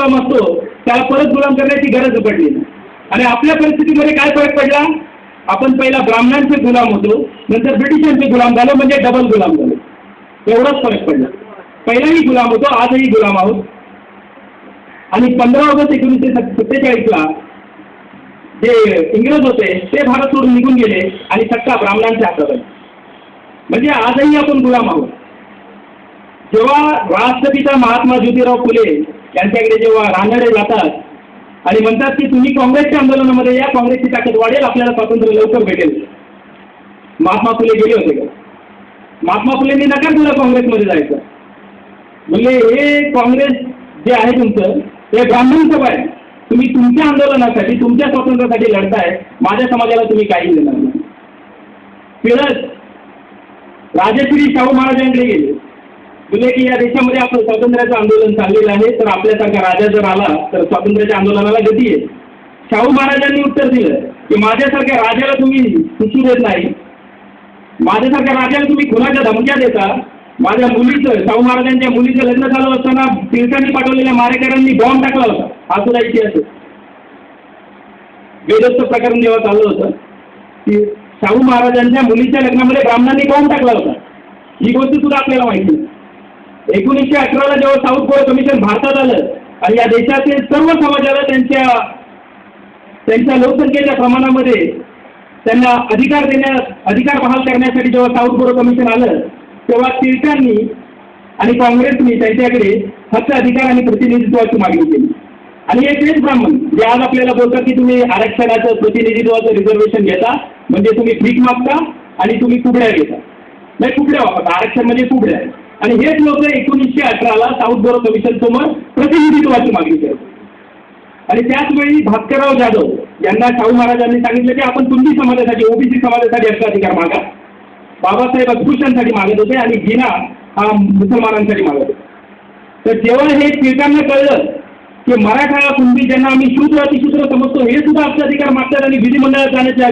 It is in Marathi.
गुलाम असतो त्याला परत गुलाम करण्याची गरज पडली. आणि आपल्या परिस्थितीमध्ये काय फरक पडला? आपण पहिला ब्राह्मणांचे गुलाम होतो, नंतर ब्रिटिशांचे गुलाम झालो, म्हणजे डबल गुलाम झालो. एवढाच फरक पडला. पहिलाही गुलाम होतो, आजही गुलाम आहोत. आणि 15 ऑगस्ट 1947ला जे इंग्रज होते ते भारत सोडून निघून गेले आणि सत्ता ब्राह्मणांच्या हातात आली. म्हणजे आजही आपण गुलाम आहोत. जेव्हा राष्ट्रपिता महात्मा ज्योतिराव फुले यांच्याकडे जेव्हा रानडे जातात आणि म्हणतात की तुम्ही काँग्रेसच्या आंदोलनामध्ये या, काँग्रेसची ताकद वाढेल, आपल्याला स्वातंत्र्य लवकर भेटेल, महात्मा फुले गेले होते का? महात्मा फुलेंनी नकार दिला काँग्रेसमध्ये जायचं. म्हणजे हे काँग्रेस जे आहे तुमचं हे ब्राह्मण सभा आहे. तुम्ही तुमच्या आंदोलनासाठी, तुमच्या स्वातंत्र्यासाठी लढताय, माझ्या समाजाला तुम्ही काही देणार नाही. फिरत राजश्री शाहू महाराजांकडे गेले, बोलले की या देशामध्ये आपलं स्वातंत्र्याचं आंदोलन चाललेलं आहे, तर आपल्यासारखा राजा जर आला तर स्वातंत्र्याच्या आंदोलनाला गती आहे. शाहू महाराजांनी उत्तर दिलं की माझ्यासारख्या राजाला तुम्ही सुचू देत नाही, माझ्यासारख्या राजाला तुम्ही खुनाच्या धमक्या देता. माझ्या मुलीचं, शाहू महाराजांच्या मुलीचं लग्न झालं असताना टिळकांनी पाठवलेल्या मारेकऱ्यांनी बॉम्ब टाकला होता. हा सुद्धा इतिहास आहे. बेदस्त प्रकरण जेव्हा चाललं होतं की शाहू महाराजांच्या मुलीच्या लग्नामध्ये ब्राह्मणांनी बॉम्ब टाकला होता, ही गोष्ट सुद्धा आपल्याला माहिती आहे. 1918ला जेव्हा साऊथ गोवा कमिशन भारतात आलं आणि या देशातील सर्व समाजाला त्यांच्या लोकसंख्येच्या प्रमाणामध्ये त्यांना अधिकार बहाल करण्यासाठी जेव्हा साऊथ गोवा कमिशन आलं, तेव्हा टिळकांनी आणि काँग्रेसनी त्यांच्याकडे हक्क, अधिकार आणि प्रतिनिधित्वाची मागणी केली. आणि हे तेच ब्राह्मण जे आज आपल्याला बोलतात की तुम्ही आरक्षणाचं, प्रतिनिधित्वाचं रिझर्वेशन घेता, म्हणजे तुम्ही भीक मागता आणि तुम्ही कुबड्या घेता. नाही, कुबड्या वापरता, आरक्षण म्हणजे कुबड्या. आणि हेच लोक 1918ला साऊथ गोवा कमिशन समोर प्रतिनिधित्वाची मागणी करतात. आणि त्याच वेळी भास्करराव जाधव यांना शाहू महाराजांनी सांगितलं की आपण कुणबी समाजासाठी, ओबीसी समाजासाठी हक्क अधिकार मागा. बाबासाहेब अस्पृश्यांसाठी मागत होते आणि जिना हा मुसलमानांसाठी मागत होते. तर जेव्हा हे टिळकांना कळलं की मराठा, कुणबी ज्यांना आम्ही शूद्र, अतिशूद्र समजतो, हे सुद्धा हक्क अधिकार मागतात आणि विधिमंडळात जाण्याच्या